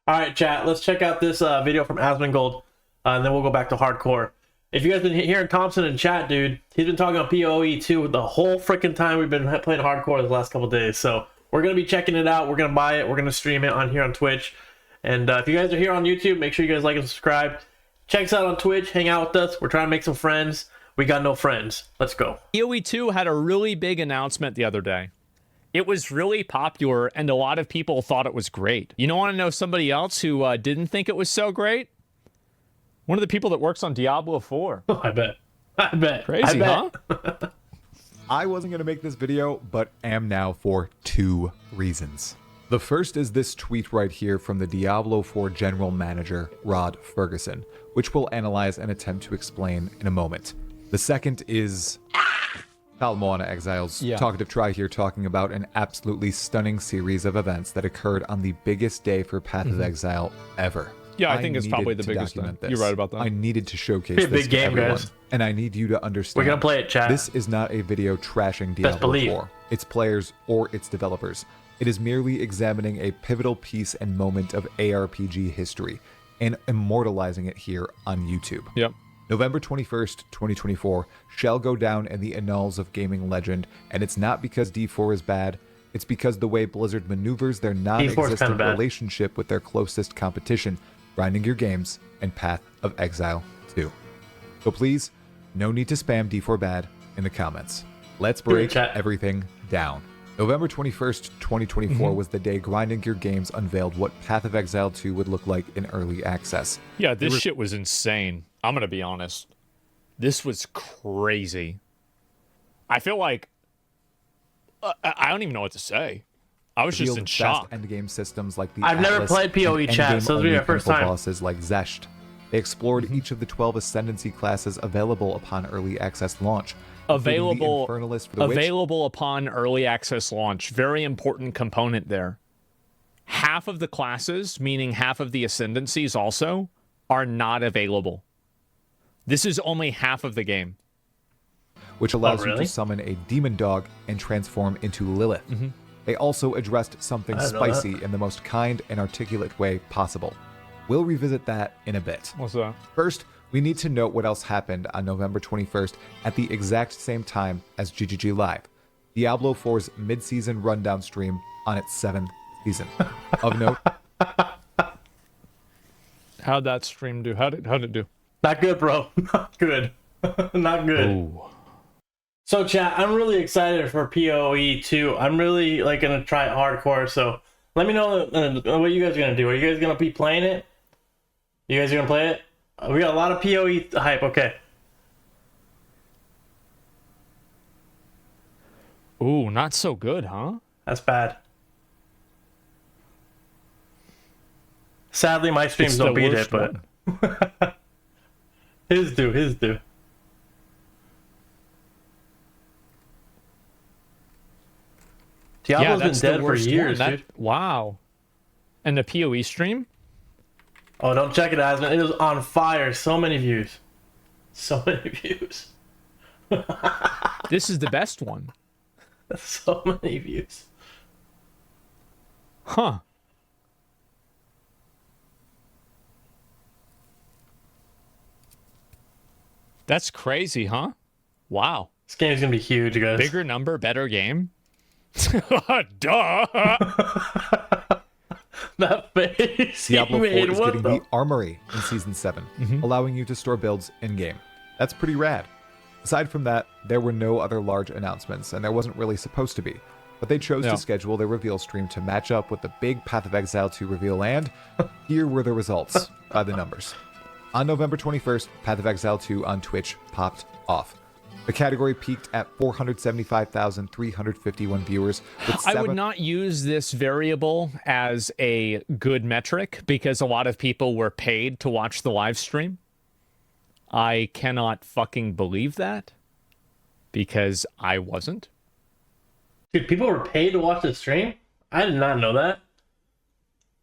All right, chat. Let's check out this video from Asmongold, and then we'll go back to hardcore. If you guys been hearing Thompson in chat, dude, he's been talking about POE 2 the whole freaking time we've been playing hardcore the last couple days. So we're gonna be checking it out. We're gonna buy it. We're gonna stream it on here on Twitch. And if you guys are here on YouTube, make sure you guys like and subscribe. Check us out on Twitch. Hang out with us. We're trying to make some friends. We got no friends. Let's go. POE 2 had a really big announcement the other day. It was really popular, and a lot of people thought it was great. You don't want to know somebody else who didn't think it was so great? One of the people that works on Diablo 4. Oh, I bet. Crazy, huh? I wasn't going to make this video, but am now for 2 reasons. The first is this tweet right here from the Diablo 4 General Manager, Rod Fergusson, which we'll analyze and attempt to explain in a moment. The second is Moana Exile's talkative try here, talking about an absolutely stunning series of events that occurred on the biggest day for Path of Exile ever. Yeah, I think it's probably the biggest thing. You're right about that. I needed to showcase this to everyone, guys. And I need you to understand. We're gonna play it, chat. This is not a video trashing Diablo 4, its players, or its developers. It is merely examining a pivotal piece and moment of ARPG history and immortalizing it here on YouTube. Yep. November 21st, 2024 shall go down in the annals of gaming legend, and it's not because D4 is bad, it's because the way Blizzard maneuvers their non-existent relationship with their closest competition, grinding your games, and Path of Exile 2. So please, no need to spam D4 bad in the comments. Let's break everything down. November 21st, 2024 was the day Grinding Your Games unveiled what Path of Exile 2 would look like in early access. Yeah, this shit was insane. I'm going to be honest. This was crazy. I feel like... I don't even know what to say. I was just in shock. Endgame systems like the I've never played POE chat, so this will be my first time. Bosses like Zesht. They explored each of the 12 Ascendancy classes available upon early access launch. Available upon early access launch. Very important component there. Half of the classes, meaning half of the Ascendancies also, are not available. This is only half of the game. Which allows you to summon a demon dog and transform into Lilith. They also addressed something spicy in the most kind and articulate way possible. We'll revisit that in a bit. What's that? First, we need to note what else happened on November 21st at the exact same time as GGG Live, Diablo 4's mid-season rundown stream on its 7th season. Of note... How'd that stream do? How'd it do? Not good, bro. Not good. Not good. Ooh. So, chat, I'm really excited for POE 2. I'm really, gonna try hardcore, so let me know what you guys are gonna do. Are you guys gonna be playing it? You guys are gonna play it? We got a lot of POE hype, okay. Ooh, not so good, huh? That's bad. Sadly, my streams don't beat it, but... his do. Diablo's been dead for years, dude. Wow. And the POE stream? Oh, don't check it, Asman. It is on fire. So many views. So many views. This is the best one. So many views. Huh. That's crazy, huh? Wow. This game is going to be huge, guys. Bigger number, better game? Duh! That face Diablo 4 made, is getting the Armory in Season 7, allowing you to store builds in-game. That's pretty rad. Aside from that, there were no other large announcements, and there wasn't really supposed to be. But they chose to schedule their reveal stream to match up with the big Path of Exile 2 reveal, and here were the results by the numbers. On November 21st, Path of Exile 2 on Twitch popped off. The category peaked at 475,351 viewers. I would not use this variable as a good metric because a lot of people were paid to watch the live stream. I cannot fucking believe that because I wasn't. Dude, people were paid to watch the stream? I did not know that.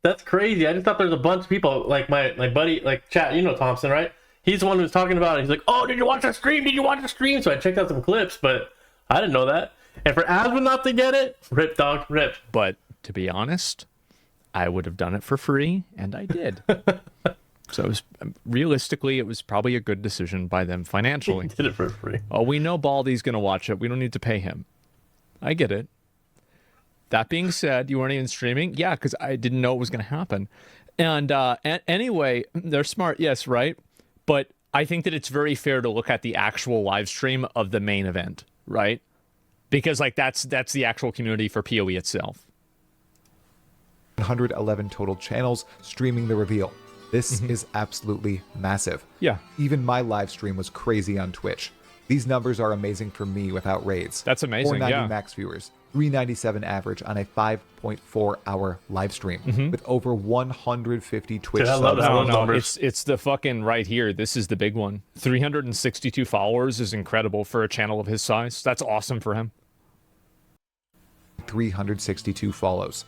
That's crazy. I just thought there was a bunch of people, like my buddy, like chat, you know Thompson, right? He's the one who was talking about it. He's like, oh, did you watch the stream? Did you watch the stream? So I checked out some clips, but I didn't know that. And for Asmon not to get it, rip, dog, rip. But to be honest, I would have done it for free, and I did. So realistically, it was probably a good decision by them financially. Did it for free. Oh, we know Baldy's going to watch it. We don't need to pay him. I get it. That being said, you weren't even streaming? Yeah, because I didn't know it was going to happen. And anyway, they're smart, yes, right? But I think that it's very fair to look at the actual live stream of the main event, right? Because like that's the actual community for PoE itself. 111 total channels streaming the reveal. This is absolutely massive. Yeah. Even my live stream was crazy on Twitch. These numbers are amazing for me without raids. That's amazing, 490 max viewers, 397 average on a 5.4 hour live stream with over 150 Twitch subs. No, it's the fucking right here. This is the big one. 362 followers is incredible for a channel of his size. That's awesome for him. 362 follows.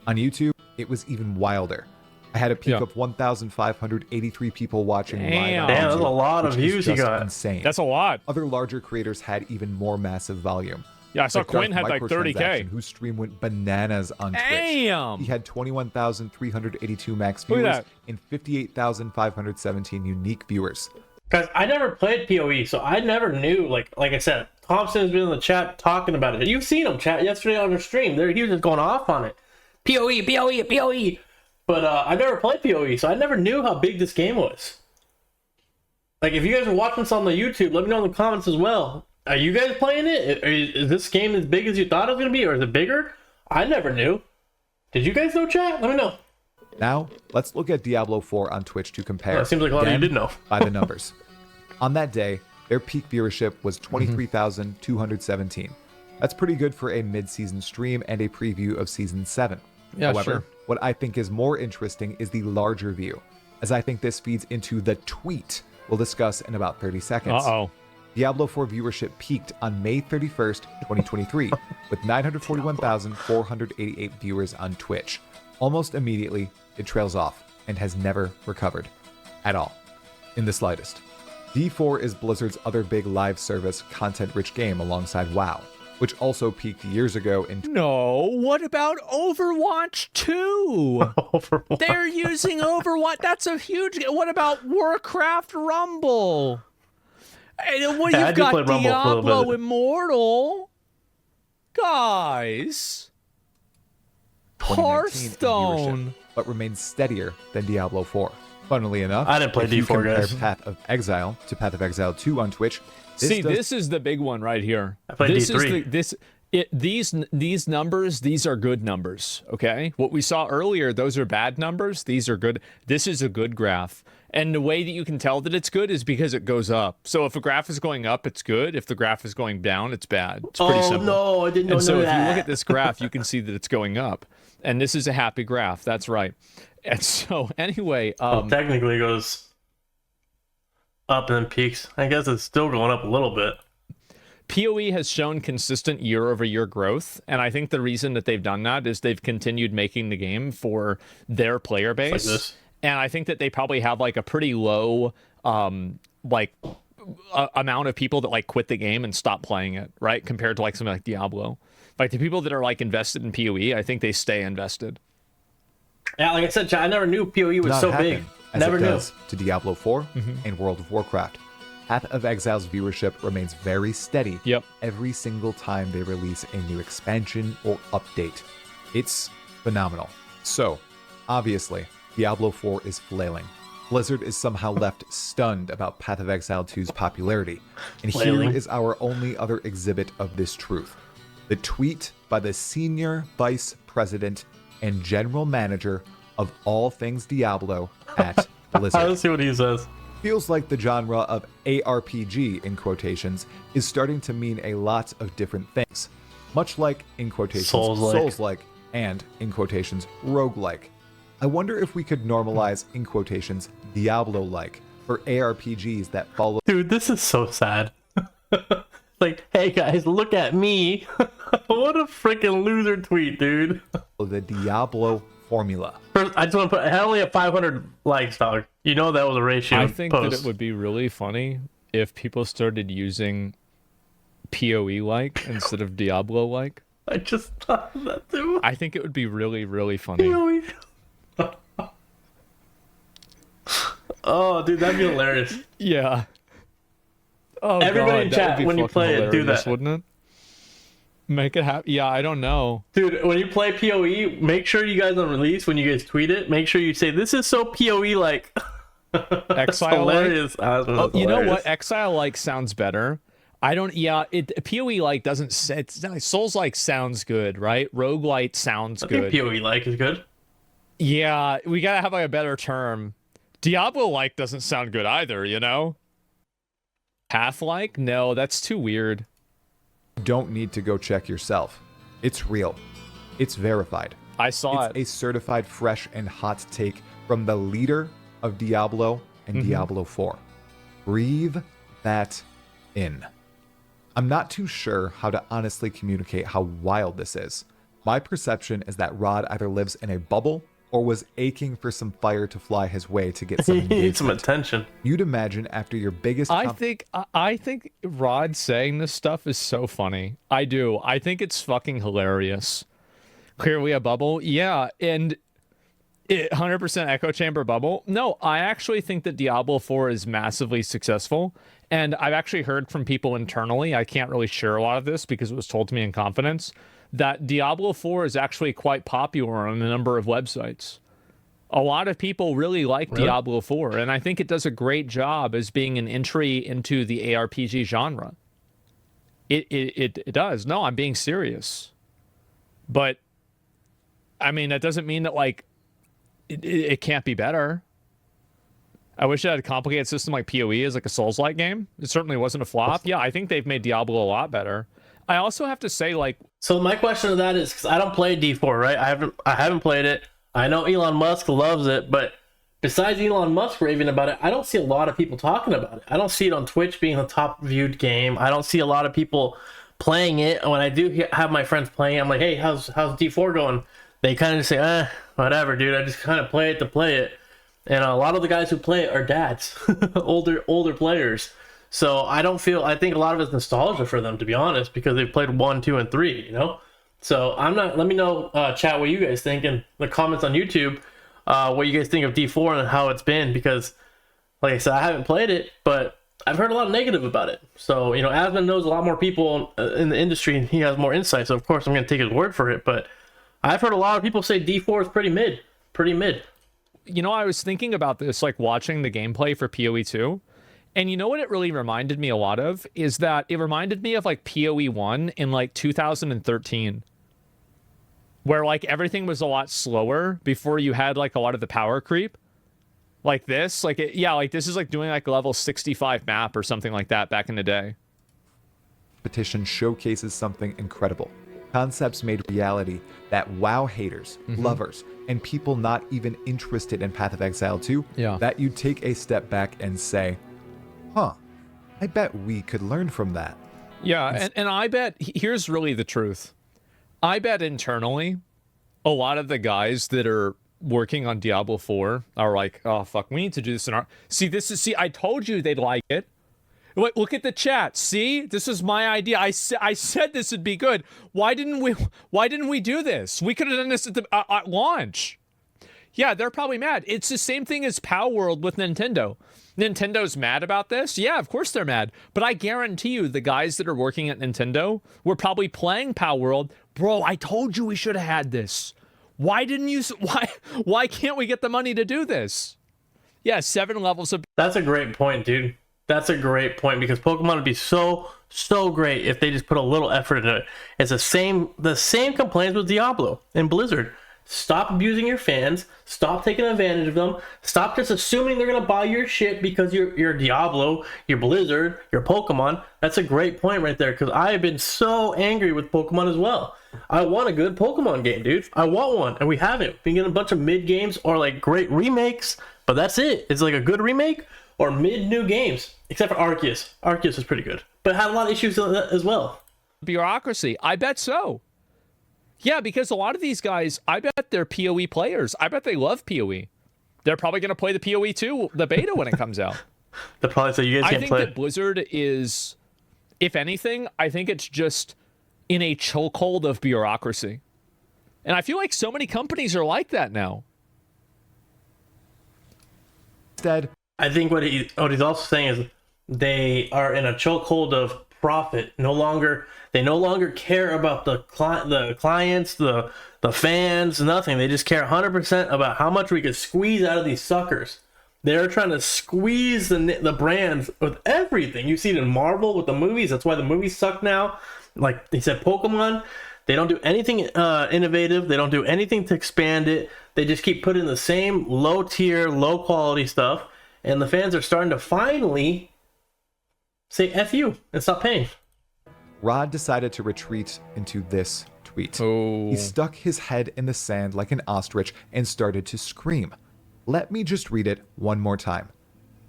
On YouTube, it was even wilder. I had a peak of 1,583 people watching live on Damn, YouTube, that's a lot of views you got. Insane. That's a lot. Other larger creators had even more massive volume. Yeah, I saw Like Quinn had Darth like 30K. Microtransaction, whose stream went bananas on Twitch. Damn! He had 21,382 max Look at viewers that. and 58,517 unique viewers. Guys, I never played PoE, so I never knew. Like I said, Thompson's been in the chat talking about it. You've seen him chat yesterday on the stream. He was just going off on it. PoE, PoE, PoE. But I never played PoE, so I never knew how big this game was. Like, if you guys are watching this on the YouTube, let me know in the comments as well. Are you guys playing it? Is this game as big as you thought it was going to be, or is it bigger? I never knew. Did you guys know, chat? Let me know. Now, let's look at Diablo 4 on Twitch to compare. Well, it seems like a lot of you did know. By the numbers. On that day, their peak viewership was 23,217. That's pretty good for a mid-season stream and a preview of Season 7. Yeah, However, sure. what I think is more interesting is the larger view, as I think this feeds into the tweet we'll discuss in about 30 seconds. Uh-oh. Diablo 4 viewership peaked on May 31st, 2023, with 941,488 viewers on Twitch. Almost immediately, it trails off and has never recovered at all, in the slightest. D4 is Blizzard's other big live service, content-rich game alongside WoW, which also peaked years ago in... No, what about Overwatch 2? Overwatch. They're using Overwatch. That's a huge... What about Warcraft Rumble? And, well, Yeah, I you've did play got Rumble for a little Diablo bit. Immortal. Guys. 2019 in Hearthstone. viewership, but remains steadier than Diablo 4. Funnily enough, I didn't play if you D4, compare guys. Path of Exile to Path of Exile 2 on Twitch, This is the big one right here. I played this D3. Is these numbers, these are good numbers, okay? What we saw earlier, those are bad numbers. These are good. This is a good graph. And the way that you can tell that it's good is because it goes up. So if a graph is going up, it's good. If the graph is going down, it's bad. It's pretty simple. No, I didn't know And so if that. you look at this graph, you can see that it's going up. And this is a happy graph. That's right. And so anyway, Well, technically it goes up and then peaks. I guess it's still going up a little bit. PoE has shown consistent year-over-year growth, and I think the reason that they've done that is they've continued making the game for their player base. Like this. And I think that they probably have like a pretty low amount of people that like quit the game and stop playing it, right? Compared to like something like Diablo. Like the people that are like invested in PoE, I think they stay invested. Yeah, like I said, chat, I never knew PoE was not so happen big. as Never it knew. does to Diablo 4 and World of Warcraft. Path of Exile's viewership remains very steady Yep. every single time they release a new expansion or update. It's phenomenal. So, obviously, Diablo 4 is flailing. Blizzard is somehow left stunned about Path of Exile 2's popularity. And Flailing. here is our only other exhibit of this truth. The tweet by the senior vice president and general manager of all things Diablo at Blizzard. Let's see what he says. Feels like the genre of ARPG, in quotations, is starting to mean a lot of different things. Much like, in quotations, Souls-like. Souls-like, and, in quotations, roguelike. I wonder if we could normalize, in quotations, Diablo-like for ARPGs that follow Dude, this is so sad. Like, hey guys, look at me. What a freaking loser tweet, dude. the Diablo formula. First, I just want to put, I had only have 500 likes, dog. You know that was a ratio. I think post. that it would be really funny if people started using PoE-like instead of Diablo-like. I just thought of that too. I think it would be really, really funny. PoE. Oh, dude, that'd be hilarious. Yeah. Oh, everybody in chat, when you play it, do that. Wouldn't it? Make it happen. Yeah, I don't know. Dude, when you play PoE, make sure you guys on release, when you guys tweet it, make sure you say, this is so PoE-like. Exile hilarious. Oh, you know what? Exile-like sounds better. I don't, yeah, PoE-like doesn't, Souls-like sounds good, right? Roguelite sounds good. I think PoE-like is good. Yeah, we gotta have like a better term. Diablo-like doesn't sound good either, you know? Path-like? No, that's too weird. You don't need to go check yourself. It's real. It's verified. I saw it. It's a certified fresh and hot take from the leader of Diablo and Diablo 4. Breathe that in. I'm not too sure how to honestly communicate how wild this is. My perception is that Rod either lives in a bubble or was aching for some fire to fly his way to get some engagement. He needs some attention. You'd imagine after your biggest... I think Rod saying this stuff is so funny. I do. I think it's fucking hilarious. Clearly a bubble? Yeah, and 100% echo chamber bubble? No, I actually think that Diablo 4 is massively successful, and I've actually heard from people internally, I can't really share a lot of this because it was told to me in confidence, that Diablo 4 is actually quite popular on a number of websites. A lot of people really like Diablo 4, and I think it does a great job as being an entry into the ARPG genre. It does. No, I'm being serious. But, I mean, that doesn't mean that, like, it can't be better. I wish it had a complicated system like PoE as like a Souls-like game. It certainly wasn't a flop. Yeah, I think they've made Diablo a lot better. I also have to say, like... So my question to that is, because I don't play D4, right? I haven't played it. I know Elon Musk loves it, but besides Elon Musk raving about it, I don't see a lot of people talking about it. I don't see it on Twitch being the top viewed game. I don't see a lot of people playing it. When I do have my friends playing it, I'm like, hey, how's D4 going? They kind of say, whatever, dude. I just kind of play it to play it. And a lot of the guys who play it are dads, older players. So I think a lot of it's nostalgia for them, to be honest, because they've played 1, 2, and 3, you know? So let me know, chat, what you guys think in the comments on YouTube, what you guys think of D4 and how it's been, because like I said, I haven't played it, but I've heard a lot of negative about it. So, you know, Asmon knows a lot more people in the industry and he has more insight. So of course I'm going to take his word for it, but I've heard a lot of people say D4 is pretty mid. You know, I was thinking about this, like watching the gameplay for PoE 2. And you know what it really reminded me a lot of is that it reminded me of like PoE 1 in like 2013, where like everything was a lot slower before you had like a lot of the power creep. Like this, like like this is like doing like a level 65 map or something like that back in the day. Petition showcases something incredible. Concepts made reality that WoW haters, lovers, and people not even interested in Path of Exile 2, that you take a step back and say, I bet we could learn from that. Yeah, and I bet, here's really the truth. I bet internally, a lot of the guys that are working on Diablo 4 are like, oh, fuck, we need to do this in our... See, I told you they'd like it. Look at the chat. See, this is my idea. I said this would be good. Why didn't we do this? We could have done this at the at launch. Yeah, they're probably mad. It's the same thing as Power World with Nintendo. Nintendo's mad about this? Yeah, of course they're mad. But I guarantee you the guys that are working at Nintendo were probably playing Power World. Bro, I told you we should have had this. Why didn't you... Why can't we get the money to do this? Yeah, 7 levels of... That's a great point, dude. That's a great point, because Pokemon would be so great if they just put a little effort into it. It's the same complaints with Diablo and Blizzard. Stop abusing your fans. Stop taking advantage of them. Stop just assuming they're gonna buy your shit because you're Diablo, you're Blizzard, you're Pokemon. That's a great point right there, because I have been so angry with Pokemon as well. I want a good Pokemon game, dude. I want one, and we haven't. We've been getting a bunch of mid games or like great remakes, but that's it. It's like a good remake or mid new games, except for Arceus. Arceus is pretty good, but had a lot of issues as well. Bureaucracy, I bet so. Yeah, because a lot of these guys, I bet they're PoE players. I bet they love PoE. They're probably going to play the PoE 2, the beta, when it comes out. They'll probably say, you guys can't play. I think that Blizzard is, if anything, I think it's just in a chokehold of bureaucracy. And I feel like so many companies are like that now. Instead, I think what he's also saying is they are in a chokehold of profit. They no longer care about the clients, the fans, nothing. They just care 100% about how much we could squeeze out of these suckers. They're trying to squeeze the brands with everything. You see it in Marvel with the movies. That's why the movies suck now. Like he said, Pokemon, they don't do anything innovative. They don't do anything to expand it. They just keep putting the same low tier, low quality stuff. And the fans are starting to finally say F you and stop paying. Rod decided to retreat into this tweet. Oh. He stuck his head in the sand like an ostrich and started to scream. Let me just read it one more time.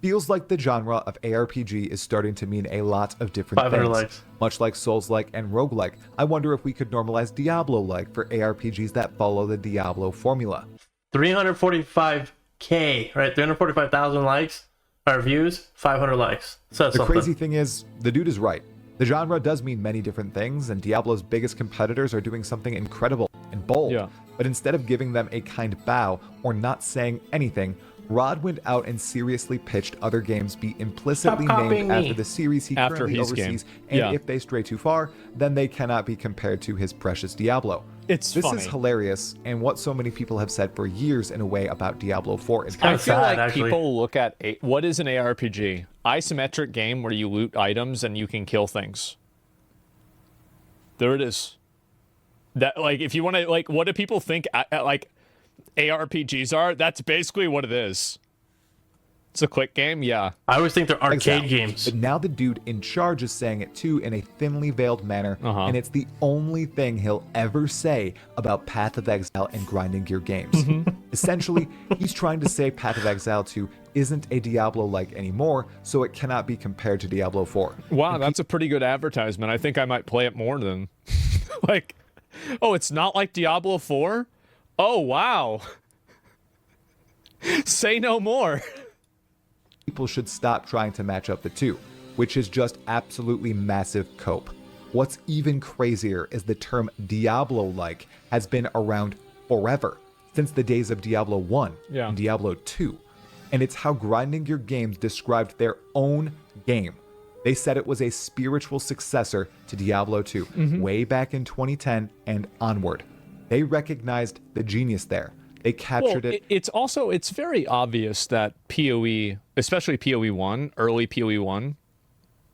Feels like the genre of ARPG is starting to mean a lot of different 500 things. likes. Much like Souls-like and roguelike, I wonder if we could normalize Diablo-like for ARPGs that follow the Diablo formula. 345K, right? 345,000 likes or views, 500 likes. So The crazy thing is, the dude is right. The genre does mean many different things, and Diablo's biggest competitors are doing something incredible and bold. Yeah. But instead of giving them a kind bow or not saying anything, Rod went out and seriously pitched other games be implicitly Stop named copying after me. the series he After currently his oversees, game. and Yeah. if they stray too far, then they cannot be compared to his precious Diablo. It's This funny. is hilarious, and what so many people have said for years in a way about Diablo 4. In kinda I feel sad, like actually. people look at what is an ARPG? Isometric game where you loot items and you can kill things. There it is. That, like, if you want to, like, what do people think like ARPGs are? That's basically what it is. It's a quick game, yeah. I always think they're arcade Exile. games. But now the dude in charge is saying it too in a thinly veiled manner, Uh-huh. and it's the only thing he'll ever say about Path of Exile and grinding gear games. Essentially, he's trying to say Path of Exile 2 isn't a Diablo-like anymore, so it cannot be compared to Diablo 4. Wow, that's a pretty good advertisement. I think I might play it more than like, oh, it's not like Diablo 4? Oh, wow. Say no more. People should stop trying to match up the two, which is just absolutely massive cope. What's even crazier is the term Diablo-like has been around forever, since the days of Diablo 1 Yeah. and Diablo 2. And it's how grinding gear games described their own game. They said it was a spiritual successor to Diablo 2, way back in 2010 and onward. They recognized the genius there. They captured it. It's very obvious that PoE, especially PoE 1, early PoE 1,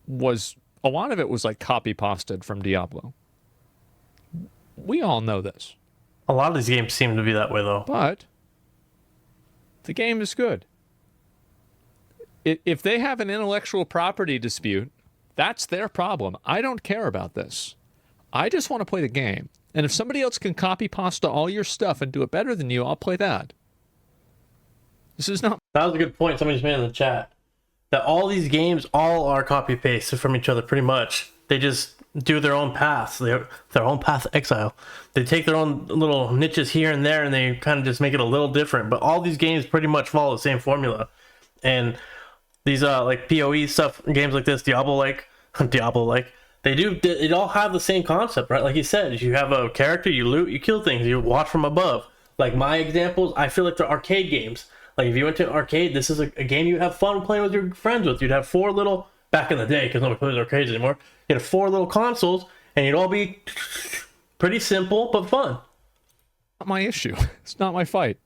was, a lot of it was like copy pasted from Diablo. We all know this. A lot of these games seem to be that way, though. But the game is good. If they have an intellectual property dispute, that's their problem. I don't care about this. I just want to play the game. And if somebody else can copy pasta all your stuff and do it better than you, I'll play that. This is not... That was a good point somebody just made in the chat. That all these games all are copy paste from each other, pretty much. They just do their own paths, their own path to Exile. They take their own little niches here and there, and they kind of just make it a little different. But all these games pretty much follow the same formula. And these like PoE stuff, games like this, Diablo-like, they all have the same concept, right? Like you said, you have a character, you loot, you kill things, you watch from above. Like my examples, I feel like they're arcade games. Like if you went to an arcade, this is a game you'd have fun playing with your friends with. You'd have 4 little, back in the day, because nobody plays arcades anymore, you had 4 little consoles, and you'd all be pretty simple, but fun. Not my issue. It's not my fight.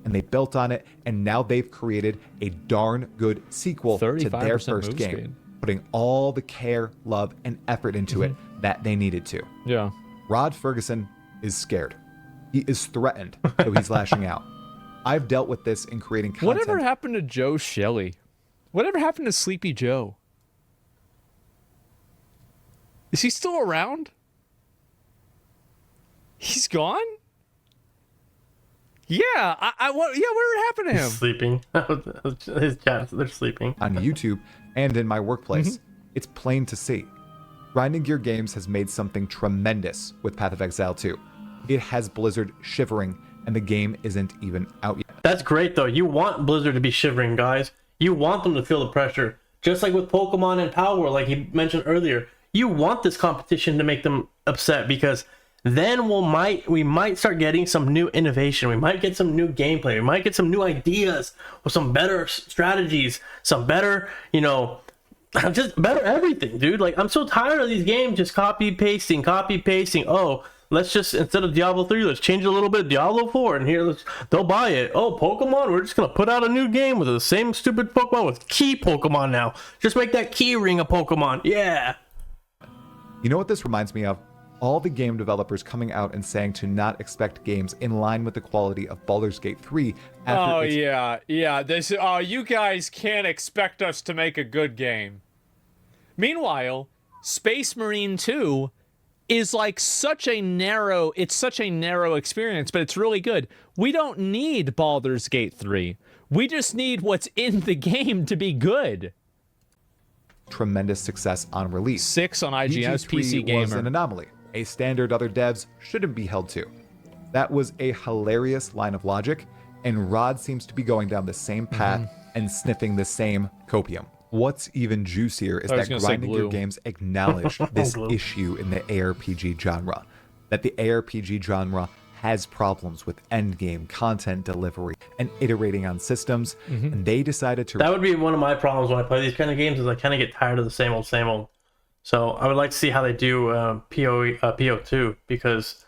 And they built on it, and now they've created a darn good sequel to their 35% first move game, speed. putting all the care, love, and effort into it that they needed to. Yeah. Rod Fergusson is scared. He is threatened, so he's lashing out. I've dealt with this in creating content. Whatever happened to Joe Shelley? Whatever happened to Sleepy Joe? Is he still around? He's gone? Yeah, whatever happened to him? He's sleeping. His chat, they're sleeping. on YouTube and in my workplace. It's plain to see. Grinding Gear Games has made something tremendous with Path of Exile 2. It has Blizzard shivering, and the game isn't even out yet. That's great, though. You want Blizzard to be shivering, guys. You want them to feel the pressure. Just like with Pokemon and Power, like he mentioned earlier. You want this competition to make them upset, because then we might start getting some new innovation. We might get some new gameplay. We might get some new ideas or some better strategies, some better, you know, just better everything, dude. Like, I'm so tired of these games just copy pasting. Oh, let's just, instead of Diablo 3, let's change a little bit of Diablo 4, and here they'll buy it. Oh, Pokemon, we're just gonna put out a new game with the same stupid Pokemon with key Pokemon now. Just make that key ring a Pokemon. Yeah. You know what this reminds me of? All the game developers coming out and saying to not expect games in line with the quality of Baldur's Gate 3 after you guys can't expect us to make a good game. Meanwhile, Space Marine 2 is like such a narrow experience, but it's really good. We don't need Baldur's Gate 3. We just need what's in the game to be good. Tremendous success on release. 6 on IGN's PC Gamer was an anomaly, a standard other devs shouldn't be held to. That was a hilarious line of logic, and Rod seems to be going down the same path and sniffing the same copium. What's even juicier is that grinding your games acknowledge this issue in the ARPG genre, that the ARPG genre has problems with endgame content delivery and iterating on systems, and they decided to... That would be one of my problems when I play these kind of games, is I kind of get tired of the same old. So I would like to see how they do PO2, because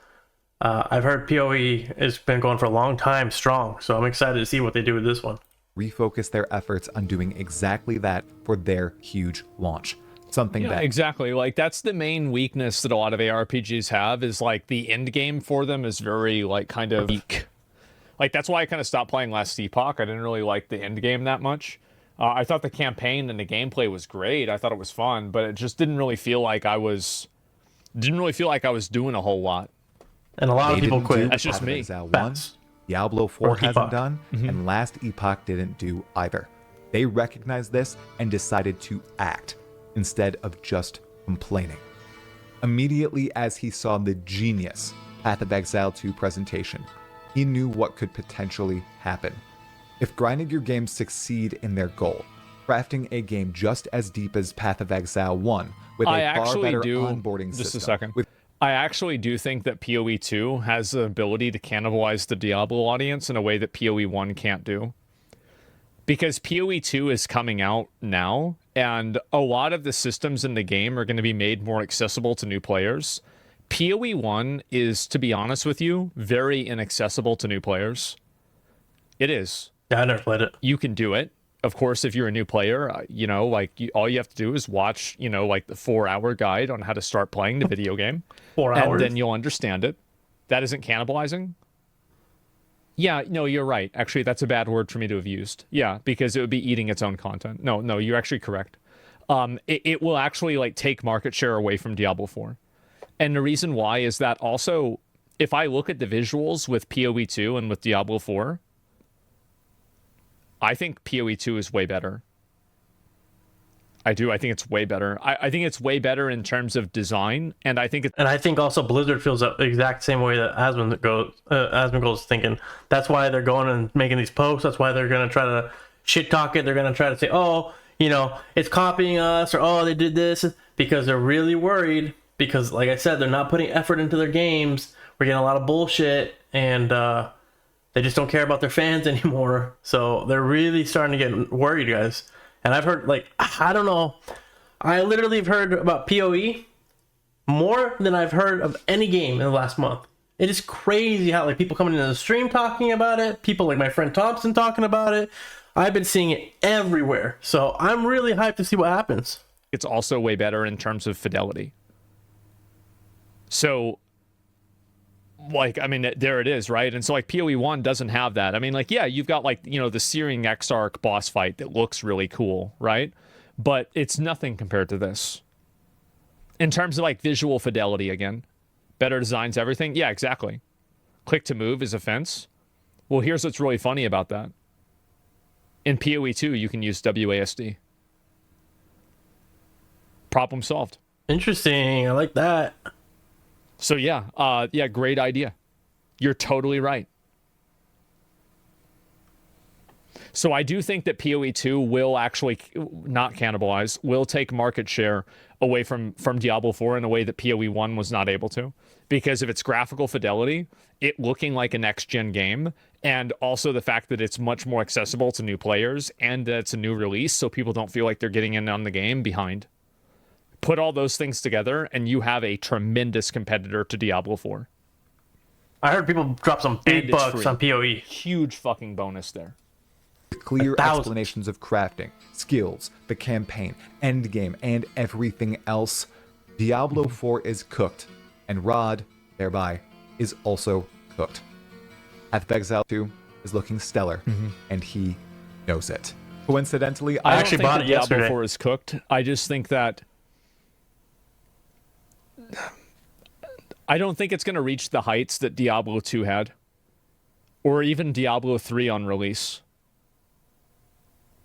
I've heard POE has been going for a long time strong, so I'm excited to see what they do with this one. Refocus their efforts on doing exactly that for their huge launch. Something that... Exactly. Like, that's the main weakness that a lot of ARPGs have, is like the end game for them is very like kind of weak. Like, that's why I kind of stopped playing Last Epoch. I didn't really like the end game that much. I thought the campaign and the gameplay was great. I thought it was fun, but it just didn't really feel like I was doing a whole lot. And a lot of people quit. That's just me. Exile 1, Diablo 4 hasn't done, and Last Epoch didn't do either. They recognized this and decided to act instead of just complaining. Immediately as he saw the genius Path of Exile 2 presentation, he knew what could potentially happen. If grinding your games succeed in their goal, crafting a game just as deep as Path of Exile 1 with a far better onboarding system. Just a second. I actually do think that PoE 2 has the ability to cannibalize the Diablo audience in a way that PoE 1 can't do. Because PoE 2 is coming out now, and a lot of the systems in the game are going to be made more accessible to new players. PoE 1 is, to be honest with you, very inaccessible to new players. It is. Yeah, I never played it. You can do it. Of course, if you're a new player, all you have to do is watch, the 4-hour guide on how to start playing the video game. 4 hours? And then you'll understand it. That isn't cannibalizing? Yeah, no, you're right. Actually, that's a bad word for me to have used. Yeah, because it would be eating its own content. No, you're actually correct. It will actually, take market share away from Diablo 4. And the reason why is that also, if I look at the visuals with PoE 2 and with Diablo 4, I think PoE 2 is way better. I do. I think it's way better. I think it's way better in terms of design, and I think and I think also Blizzard feels the exact same way that Asmongold is thinking. That's why they're going and making these posts. That's why they're going to try to shit talk it. They're going to try to say, oh, it's copying us, or oh, they did this, because they're really worried. Because, like I said, they're not putting effort into their games. We're getting a lot of bullshit, and they just don't care about their fans anymore. So they're really starting to get worried, guys. And I've heard, I don't know. I literally have heard about PoE more than I've heard of any game in the last month. It is crazy how, people coming into the stream talking about it. People like my friend Thompson talking about it. I've been seeing it everywhere. So I'm really hyped to see what happens. It's also way better in terms of fidelity. So... there it is, right? And so, PoE 1 doesn't have that. You've got, the Searing Exarch boss fight that looks really cool, right? But it's nothing compared to this. In terms of, visual fidelity, again. Better designs, everything. Yeah, exactly. Click to move is a fence. Well, here's what's really funny about that. In PoE 2, you can use WASD. Problem solved. Interesting. I like that. So great idea. You're totally right. So I do think that PoE 2 will actually not cannibalize, will take market share away from Diablo 4 in a way that PoE 1 was not able to. Because of its graphical fidelity, it looking like a next-gen game, and also the fact that it's much more accessible to new players, and that it's a new release, so people don't feel like they're getting in on the game behind. Put all those things together, and you have a tremendous competitor to Diablo 4. I heard people drop some big bucks on PoE. Huge fucking bonus there. Clear explanations of crafting, skills, the campaign, endgame, and everything else. Diablo 4 is cooked, and Rod, thereby, is also cooked. Path of Exile 2 is looking stellar, and he knows it. Coincidentally, I actually bought it yesterday. Diablo 4 is cooked. I just think that I don't think it's going to reach the heights that Diablo 2 had, or even Diablo 3 on release.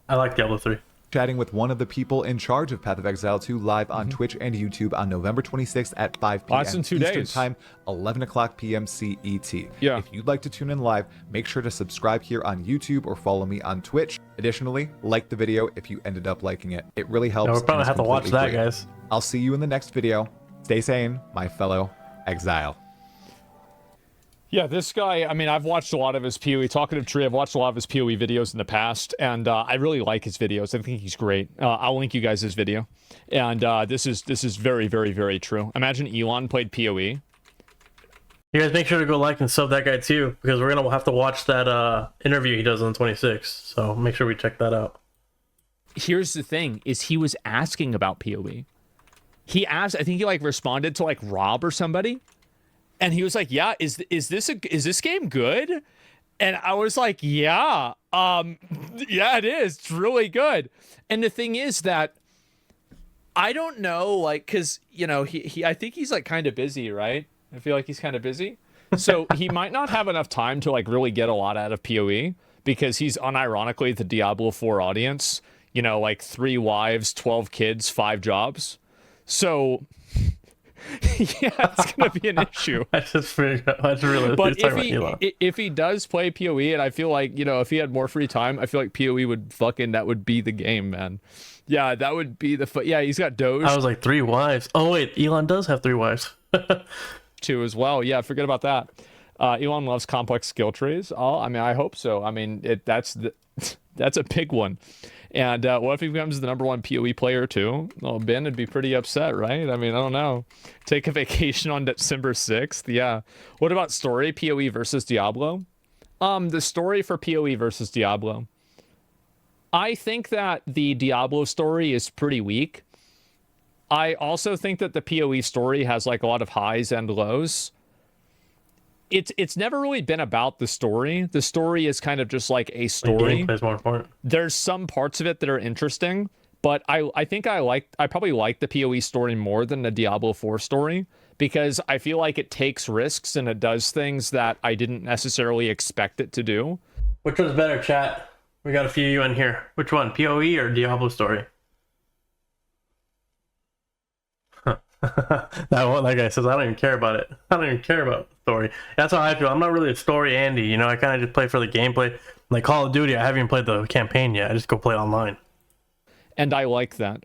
I like Diablo 3. Chatting with one of the people in charge of Path of Exile 2 live on Twitch and YouTube on November 26th at 5 p.m. That's in 2 Eastern days. Time, 11 o'clock p.m. CET. Yeah. If you'd like to tune in live, make sure to subscribe here on YouTube or follow me on Twitch. Additionally, like the video if you ended up liking it. It really helps. Yeah, we'll probably have to watch that, free. guys. I'll see you in the next video. Stay sane, my fellow Exile. Yeah, this guy, I mean, I've watched a lot of his PoE, Talkative Tree, I've watched a lot of his PoE videos in the past, and I really like his videos. I think he's great. I'll link you guys his video. And this is very, very, very true. Imagine Elon played PoE. You guys make sure to go like and sub that guy too, because we're going to have to watch that interview he does on the 26th, so make sure we check that out. Here's the thing, is he was asking about PoE. He asked, I think he like responded to like Rob or somebody. And he was like, "Yeah, is this game good?" And I was like, "Yeah, yeah, it is. It's really good." And the thing is that I don't know, like, because you know, he I think he's like kind of busy, right? I feel like he's kind of busy, so he might not have enough time to like really get a lot out of PoE because he's unironically the Diablo 4 audience. You know, like 3 wives, 12 kids, 5 jobs. So. Yeah, it's gonna be an issue. I just figured out. That's really. But if he does play PoE, and I feel like, you know, if he had more free time, I feel like PoE would that would be the game, man. Yeah, that would be the yeah. He's got Doge. I was like 3 wives. Oh wait, Elon does have 3 wives. 2 as well. Yeah, forget about that. Elon loves complex skill trees. Oh, I mean, I hope so. I mean, that's a big one. And what if he becomes the #1 PoE player too? Well, Ben would be pretty upset, right? I mean, I don't know. Take a vacation on December 6th. Yeah. What about story PoE versus Diablo? The story for PoE versus Diablo. I think that the Diablo story is pretty weak. I also think that the PoE story has like a lot of highs and lows. It's never really been about the story. The story is kind of just like a story. The gameplay is more important. There's some parts of it that are interesting, but I think I probably like the PoE story more than the Diablo 4 story because I feel like it takes risks and it does things that I didn't necessarily expect it to do. Which one's better, chat? We got a few of you in here. Which one, PoE or Diablo story? That guy says, I don't even care about it. I don't even care about the story. That's how I feel. I'm not really a story Andy, you know. I kind of just play for the gameplay. Like Call of Duty, I haven't even played the campaign yet. I just go play online. And I like that.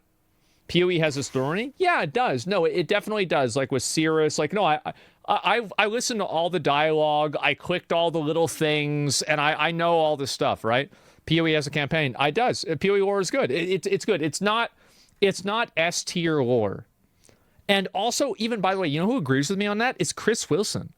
PoE has a story? Yeah, it does. No, it definitely does. Like with Cirrus, like, no, I listened to all the dialogue. I clicked all the little things, and I know all this stuff, right? PoE has a campaign. It does. PoE lore is good. It's good. It's not S tier lore. And also, even by the way, you know who agrees with me on that? It's Chris Wilson.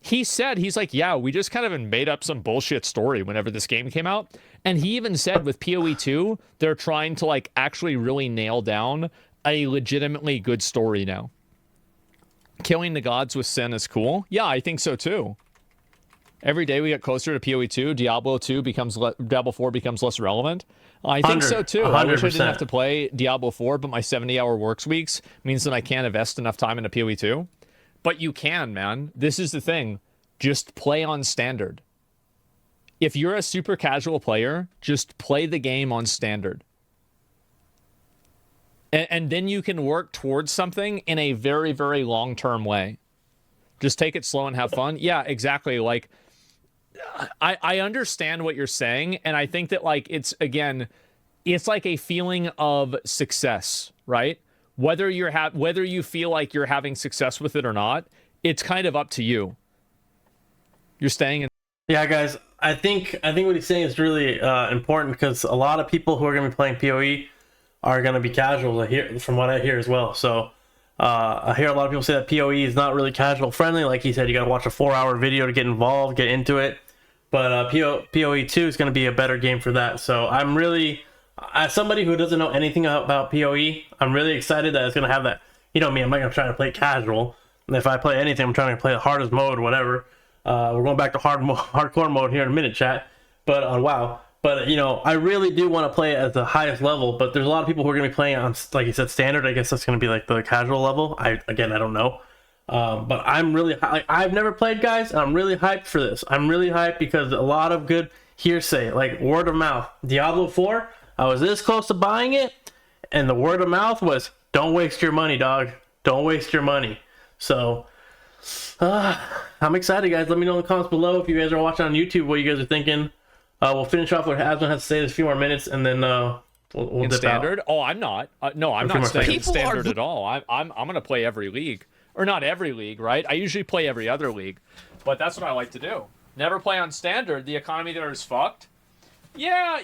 He said, he's like, yeah, we just kind of made up some bullshit story whenever this game came out. And he even said with PoE 2, they're trying to like actually really nail down a legitimately good story now. Killing the gods with sin is cool. Yeah, I think so too. Every day we get closer to PoE 2, Diablo 4 becomes less relevant. I think so too. 100%. I wish I didn't have to play Diablo 4, but my 70-hour works weeks means that I can't invest enough time into PoE 2. But you can, man. This is the thing. Just play on standard. If you're a super casual player, just play the game on standard. And then you can work towards something in a very, very long-term way. Just take it slow and have fun. Yeah, exactly. Like, I understand what you're saying, and I think that like it's like a feeling of success, right? Whether you feel like you're having success with it or not, it's kind of up to you. You're staying in. Yeah, guys, I think what he's saying is really important, because a lot of people who are going to be playing PoE are going to be casuals. From what I hear as well. So I hear a lot of people say that PoE is not really casual friendly. Like he said, you got to watch a 4-hour video to get involved, get into it. But PoE 2 is going to be a better game for that. So I'm really, as somebody who doesn't know anything about PoE, I'm really excited that it's going to have that. You know me, I'm not going to try to play casual. And if I play anything, I'm trying to play the hardest mode, whatever. We're going back to hardcore mode here in a minute, chat. But on WoW. But, you know, I really do want to play at the highest level. But there's a lot of people who are going to be playing on, like you said, standard. I guess that's going to be like the casual level. I don't know. But I'm really, I've never played, guys. And I'm really hyped for this. I'm really hyped because a lot of good hearsay, like word of mouth. Diablo 4, I was this close to buying it. And the word of mouth was, don't waste your money, dog. Don't waste your money. So, I'm excited, guys. Let me know in the comments below if you guys are watching on YouTube what you guys are thinking. We'll finish off what Asmon has to say. There's a few more minutes, and then we'll dip standard. out. Oh, I'm not. No, I'm not staying in standard at all. I'm gonna play every league, or not every league, right? I usually play every other league, but that's what I like to do. Never play on standard. The economy there is fucked. Yeah,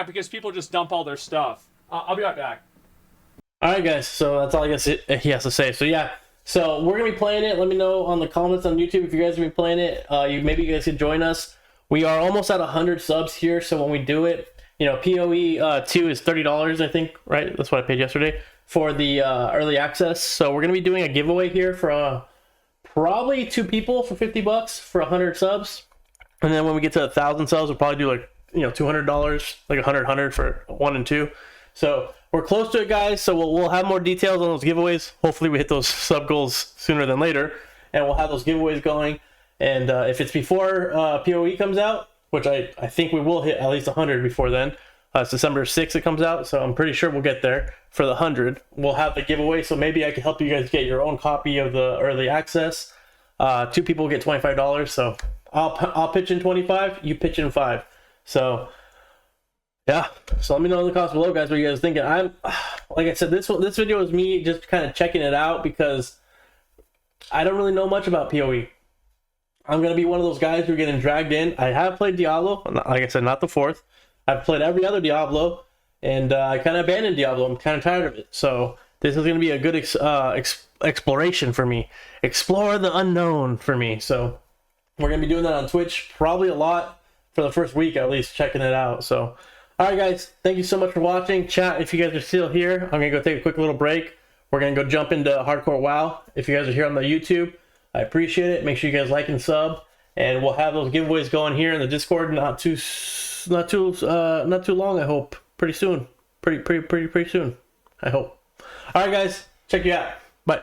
because people just dump all their stuff. I'll be right back. All right, guys. So that's all I guess he has to say. So yeah. So we're gonna be playing it. Let me know on the comments on YouTube if you guys are gonna be playing it. Maybe you guys can join us. We are almost at 100 subs here, so when we do it, you know, PoE 2 is $30, I think, right? That's what I paid yesterday for the early access. So we're gonna be doing a giveaway here for probably 2 people for $50 for 100 subs, and then when we get to 1,000 subs, we'll probably do like, you know, $200, like 100 for 1 and 2. So we're close to it, guys. So we'll have more details on those giveaways. Hopefully we hit those sub goals sooner than later, and we'll have those giveaways going. And if it's before PoE comes out, which I think we will hit at least 100 before then. It's December 6th it comes out, so I'm pretty sure we'll get there for the 100. We'll have the giveaway, so maybe I can help you guys get your own copy of the early access. 2 people get $25, so I'll pitch in 25, you pitch in 5. So yeah, so let me know in the comments below, guys, what you guys are thinking. Like I said, this video is me just kind of checking it out because I don't really know much about PoE. I'm going to be one of those guys who are getting dragged in. I have played Diablo, like I said, not the 4th. I've played every other Diablo, and I kind of abandoned Diablo. I'm kind of tired of it. So this is going to be a good exploration for me. Explore the unknown for me. So we're going to be doing that on Twitch probably a lot for the first week, at least, checking it out. So, all right, guys, thank you so much for watching. Chat, if you guys are still here, I'm going to go take a quick little break. We're going to go jump into Hardcore WoW. If you guys are here on the YouTube, I appreciate it. Make sure you guys like and sub, and we'll have those giveaways going here in the Discord not too long. I hope pretty soon, pretty soon. I hope. All right, guys, check you out. Bye.